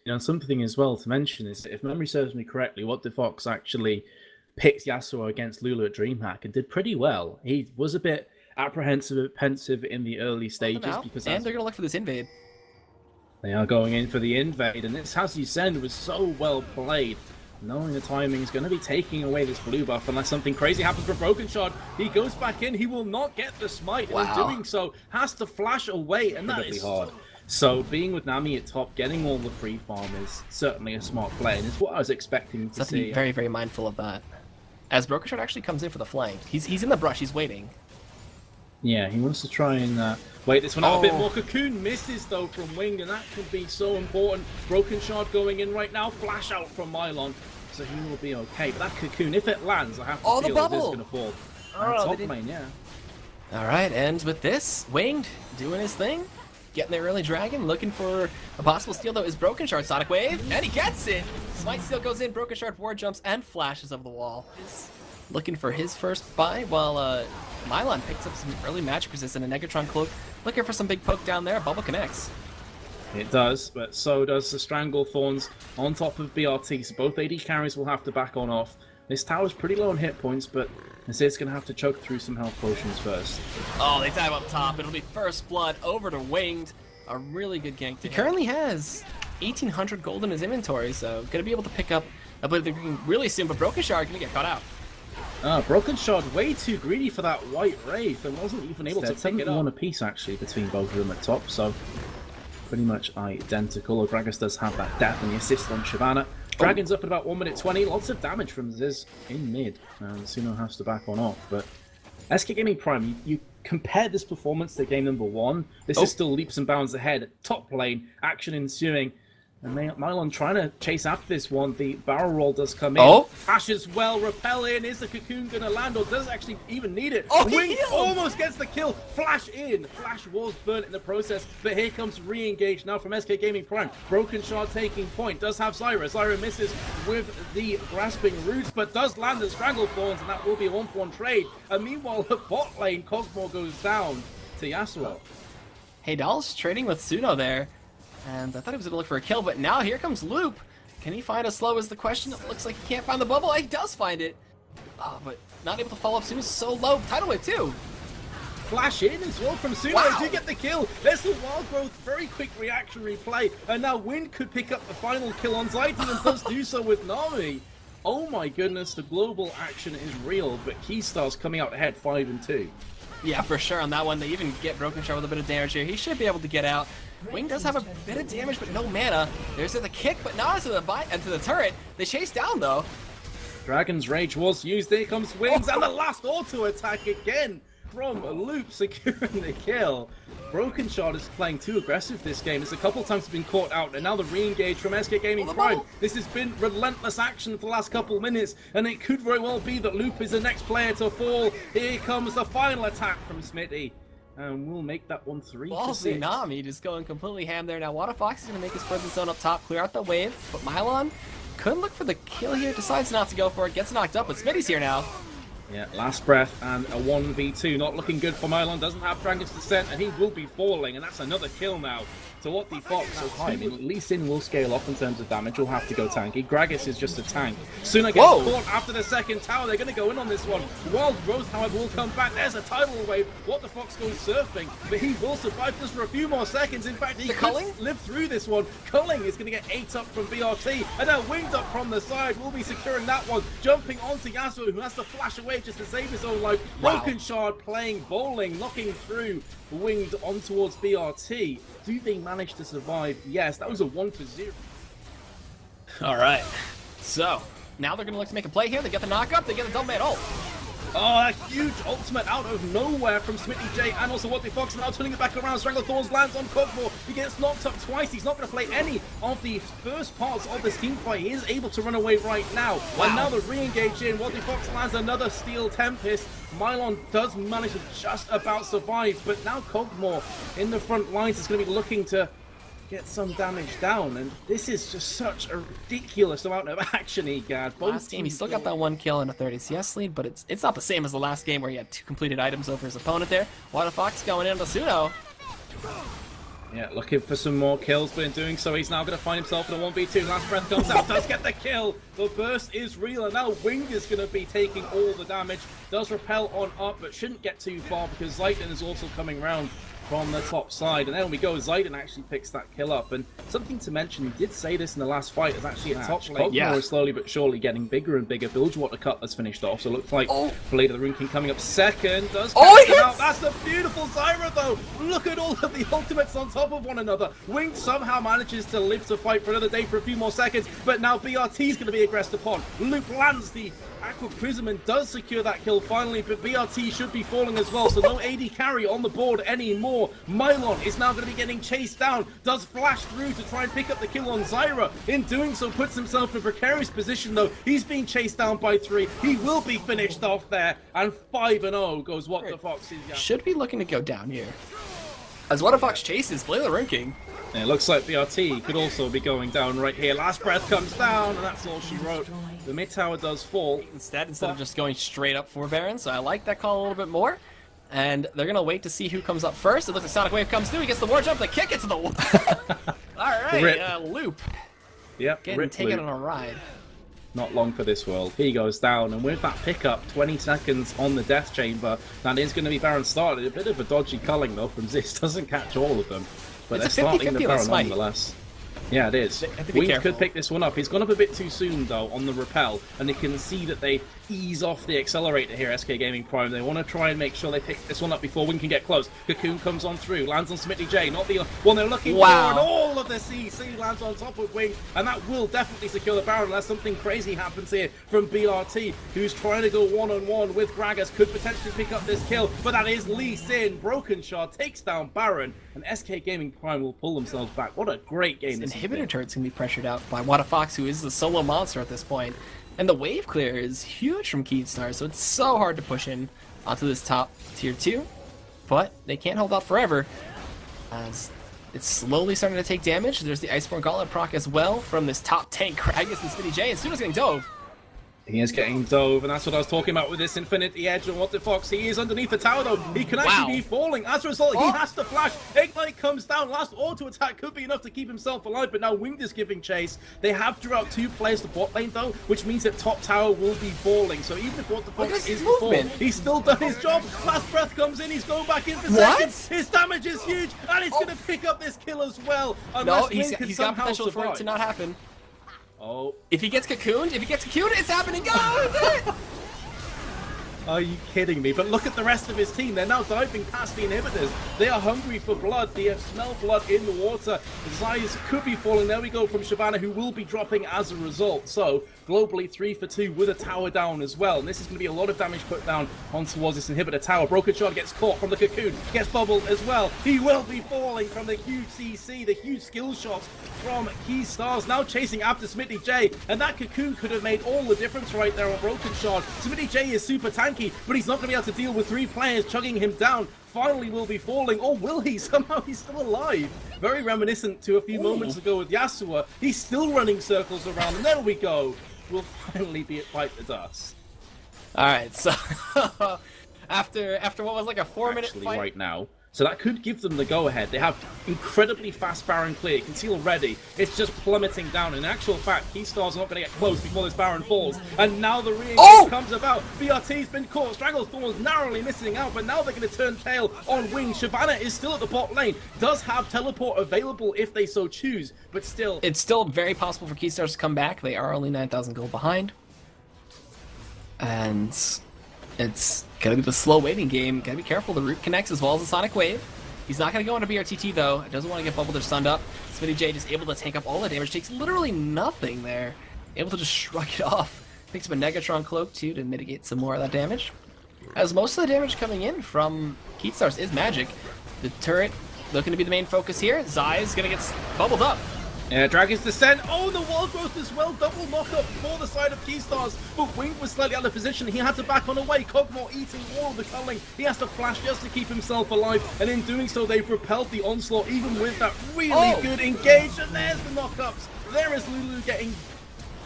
You know, something as well to mention is, if memory serves me correctly, What the Fox actually picked Yasuo against Lulu at DreamHack and did pretty well. He was a bit apprehensive, pensive in the early stages because they're going to look for this invade. They are going in for the invade, and this As You Send was so well played. Knowing the timing is going to be taking away this blue buff unless something crazy happens for Broken Shard. He goes back in, he will not get the smite, and in doing so has to flash away, and that is hard. So being with Nami at top, getting all the free farm is certainly a smart play, and it's what I was expecting to see. Be very, very mindful of that. As Broken Shard actually comes in for the flank, he's in the brush, he's waiting. Yeah, he wants to try and wait this one out a bit more. Cocoon misses though from Wing, and that could be so important. Broken Shard going in right now, flash out from Mylon, so he will be okay. But that Cocoon, if it lands, I have to feel it is going to fall. Top lane, yeah. Alright, ends with this. Winged doing his thing. Getting the early dragon, looking for a possible steal though is Broken Shard. Sonic Wave, and he gets it! Smite Steal goes in, Broken Shard ward jumps and flashes over the wall. He's looking for his first buy while Mylon picks up some early magic resist and a Negatron cloak. Looking for some big poke down there, Bubble connects. It does, but so does the Strangle Thorns on top of BRT, so both AD carries will have to back on off. This tower's pretty low on hit points, but Nazir's going to have to choke through some health potions first. Oh, they dive up top. It'll be first blood over to Winged. A really good gank to him. He currently has 1,800 gold in his inventory, so going to be able to pick up a bit of the green really soon, but Broken Shard going to get caught out. Broken Shard way too greedy for that white Wraith and wasn't even able to pick it up. 7-1 apiece actually between both of them at top, so pretty much identical. Gragas does have that death and the assist on Shyvana. Dragon's up at about 1 minute 20. Lots of damage from Ziz in mid. And Suno has to back on off. But SK Gaming Prime, you compare this performance to game number 1. This is still leaps and bounds ahead. Top lane, action ensuing. And Mylon trying to chase after this one. The barrel roll does come in. Flashes well, repel in. Is the Cocoon going to land or does it actually even need it? Wing almost gets the kill. Flash in. Flash was burnt in the process. But here comes re-engage now from SK Gaming Prime. Broken Shard taking point. Does have Zyra. Zyra misses with the grasping roots, but does land the Strangle Thorns, and that will be a 1-for-1 trade. And meanwhile, at bot lane, Cosmo goes down to Yasuo. Hey, Doll's trading with Suno there. And I thought he was going to look for a kill, but now here comes Loop. Can he find a slow is the question. It looks like he can't find the bubble. He does find it. But not able to follow up. Suno's so low. Tidal Wave too. Flash in as well from Suno. Wow. Do get the kill. There's the Wild Growth. Very quick reactionary play. And now Wind could pick up the final kill on Zayton and does do so with Nami. Oh my goodness, the global action is real, but Keystar's coming out ahead 5-2. Yeah, for sure on that one. They even get Broken Shard with a bit of damage here. He should be able to get out. Wing does have a bit of damage, but no mana. There's the kick, but not into the turret. They chase down, though. Dragon's Rage was used. Here comes Wings, and the last auto attack again from Loop, securing the kill. Broken Shard is playing too aggressive this game. It's a couple times been caught out, and now the re-engage from SK Gaming Prime. This has been relentless action for the last couple minutes, and it could very well be that Loop is the next player to fall. Here comes the final attack from Smitty. And we'll make that one 3-6. Ballsy Nami just going completely ham there. Now Water Fox is going to make his presence zone up top, clear out the wave. But Mylon couldn't look for the kill here, decides not to go for it, gets knocked up, but Smitty's here now. Yeah, last breath and a 1v2. Not looking good for Mylon. Doesn't have Dragon's Descent, and he will be falling. And that's another kill now. So what the Fox so high. I mean, Lee Sin will scale up in terms of damage. He'll have to go tanky. Gragas is just a tank. Sooner gets caught after the second tower. They're going to go in on this one. Wild Growth, however, will come back. There's a tidal wave. What the Fox goes surfing, but he will survive just for a few more seconds. In fact, he could live through this one. Culling is going to get 8 up from BRT, and now Winged up from the side will be securing that one. Jumping onto Yasuo, who has to flash away just to save his own life. Broken Shard playing bowling, knocking through Winged on towards BRT. Do they manage to survive? Yes, that was a 1-for-0. Alright, so now they're going to look to make a play here. They get the knock-up, they get the double man ult. Oh, a huge ultimate out of nowhere from Smitty J, and also What the Fox now turning it back around. Strangler Thorns lands on Cogmore. He gets knocked up twice. He's not going to play any of the first parts of this team fight. He is able to run away right now. And now the re-engage in. What the Fox lands another Steel Tempest. Mylon does manage to just about survive, but now Cogmore in the front lines is going to be looking to get some damage down, and this is just such a ridiculous amount of action he got. Last game, he still got that 1 kill and a 30 CS lead, but it's not the same as the last game where he had 2 completed items over his opponent there. Water Fox going into Suno. Yeah, looking for some more kills, but in doing so, he's now going to find himself in a 1v2. Last breath comes out, does get the kill. The burst is real, and now Wing is going to be taking all the damage. Does repel on up, but shouldn't get too far because Zayden is also coming round from the top side. And then we go, Zayden actually picks that kill up. And something to mention, he did say this in the last fight, is actually a top lane. More slowly but surely getting bigger and bigger. Bilgewater Cutlass finished off, so it looks like Blade of the Rune King coming up second. Does out. That's a beautiful Zyra though. Look at all of the ultimates on top of one another. Wing somehow manages to live to fight for another day for a few more seconds, but now BRT is going to be aggressed upon. Luke lands the Aqua Prism and does secure that kill finally, but BRT should be falling as well, so no AD carry on the board anymore. Mylon is now going to be getting chased down, does flash through to try and pick up the kill on Zyra. In doing so, puts himself in a precarious position though. He's being chased down by 3. He will be finished off there, and 5-0 goes What the Fox. Should be looking to go down here. As What the Fox chases Blade of the Rune King. And it looks like BRT could also be going down right here. Last breath comes down, and that's all she wrote. The mid tower does fall. Instead of just going straight up for Baron, so I like that call a little bit more. And they're going to wait to see who comes up first. It looks like Sonic Wave comes through. He gets the war jump, the kick it to the wall. Alright, Loop. Yep, getting taken on a ride. Not long for this world. He goes down, and with that pickup, 20 seconds on the Death Chamber, that is going to be Baron started. A bit of a dodgy culling though from Ziz. Doesn't catch all of them. But it's they're a 50-50 starting the Baron smite. nonetheless. Yeah, it is. Wings could pick this one up. He's gone up a bit too soon, though, on the repel, and you can see that they ease off the accelerator here, SK Gaming Prime. They want to try and make sure they pick this one up before Wing can get close. Cocoon comes on through, lands on Smitty J, not the one they're looking for, and all of the CC lands on top of Wing, and that will definitely secure the Baron unless something crazy happens here from BRT, who's trying to go one-on-one with Gragas, could potentially pick up this kill, but that is Lee Sin. Broken Shard takes down Baron, and SK Gaming Prime will pull themselves back. What a great game this inhibitor turret's gonna be pressured out by What the Fox, who is the solo monster at this point. And the wave clear is huge from Keystar, so it's so hard to push in onto this top tier 2. But they can't hold out forever, as it's slowly starting to take damage. There's the Iceborne Gauntlet proc as well from this top tank, Gragas and Smitty J, and Sudo's getting dove. He is getting dove, and that's what I was talking about with this Infinity Edge and What the Fox. He is underneath the tower, though. He can actually be falling. As a result, he has to flash. Ignite comes down. Last auto attack could be enough to keep himself alive, but now Winged is giving chase. They have drew out 2 players to bot lane, though, which means that top tower will be falling. So even if What the Fox is the fall, he's still done his job. Last breath comes in. He's going back in for seconds. His damage is huge, and he's going to pick up this kill as well. No, he's got potential for it to not happen. Oh. If he gets cocooned, it's happening. Oh, Are you kidding me? But look at the rest of his team. They're now diving past the inhibitors. They are hungry for blood. They have smelled blood in the water. Zayas could be falling. There we go from Shyvana, who will be dropping as a result. So, globally 3 for 2 with a tower down as well. And this is going to be a lot of damage put down on towards this inhibitor tower. Broken Shard gets caught from the cocoon. Gets bubbled as well. He will be falling from the huge CC, the huge skill shots from Keystars. Now chasing after Smitty J. And that cocoon could have made all the difference right there on Broken Shard. Smitty J is super tanky, but he's not going to be able to deal with 3 players chugging him down. Finally will be falling, or will he? Somehow he's still alive. Very reminiscent to a few moments ago with Yasuo. He's still running circles around, and there we go. We'll finally be at Bite the Dust. Alright, so after what was like a 4-minute fight right now. So that could give them the go-ahead. They have incredibly fast Baron clear. You can see already, it's just plummeting down. In actual fact, Keystars are not going to get close before this Baron falls. And now the re-engage comes about. BRT's been caught. Stranglethorn's narrowly missing out, but now they're going to turn tail on Wing. Shyvana is still at the bot lane. Does have teleport available if they so choose, but still. It's still very possible for Keystars to come back. They are only 9,000 gold behind. And it's gonna be the slow waiting game. Gotta be careful. The root connects as well as the Sonic Wave. He's not gonna go into BRTT though. Doesn't want to get bubbled or stunned up. Smitty J just able to take up all the damage. Takes literally nothing there. Able to just shrug it off. Picks up a Negatron cloak too to mitigate some more of that damage. As most of the damage coming in from Keystars is magic. The turret looking to be the main focus here. Zai is gonna get bubbled up. Yeah, Dragon's Descent. Oh, the wall growth as well. Double knock-up for the side of Keystars. But Wing was slightly out of position. He had to back on away. Cogmore eating all of the culling. He has to flash just to keep himself alive. And in doing so, they've repelled the onslaught, even with that really good engage. And there's the knock-ups. There is Lulu getting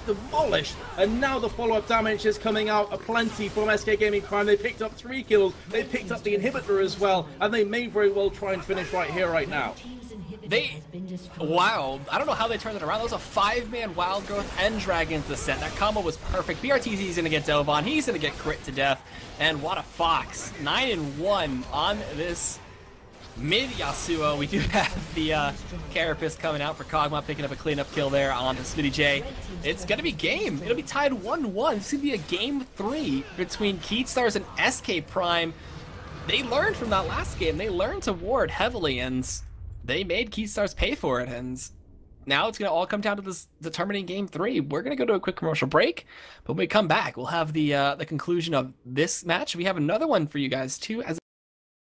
demolished. And now the follow-up damage is coming out aplenty from SK Gaming Prime. They picked up 3 kills. They picked up the inhibitor as well. And they may very well try and finish right here, right now. Wow, I don't know how they turned it around. That was a 5-man Wild Growth and Dragons the set. That combo was perfect. BRTZ's gonna get dove on. He's gonna get crit to death. And what a fox. 9-1 on this mid Yasuo. We do have the Carapace coming out for Kog'Maw, picking up a cleanup kill there on Smitty J. It's gonna be game. It'll be tied 1-1. It's gonna be a game 3 between Keatstars and SK Prime. They learned from that last game. They learned to ward heavily, and they made Keatstars pay for it. And now it's gonna all come down to this determining game 3. We're gonna go to a quick commercial break, but when we come back, we'll have the conclusion of this match. We have another one for you guys too, as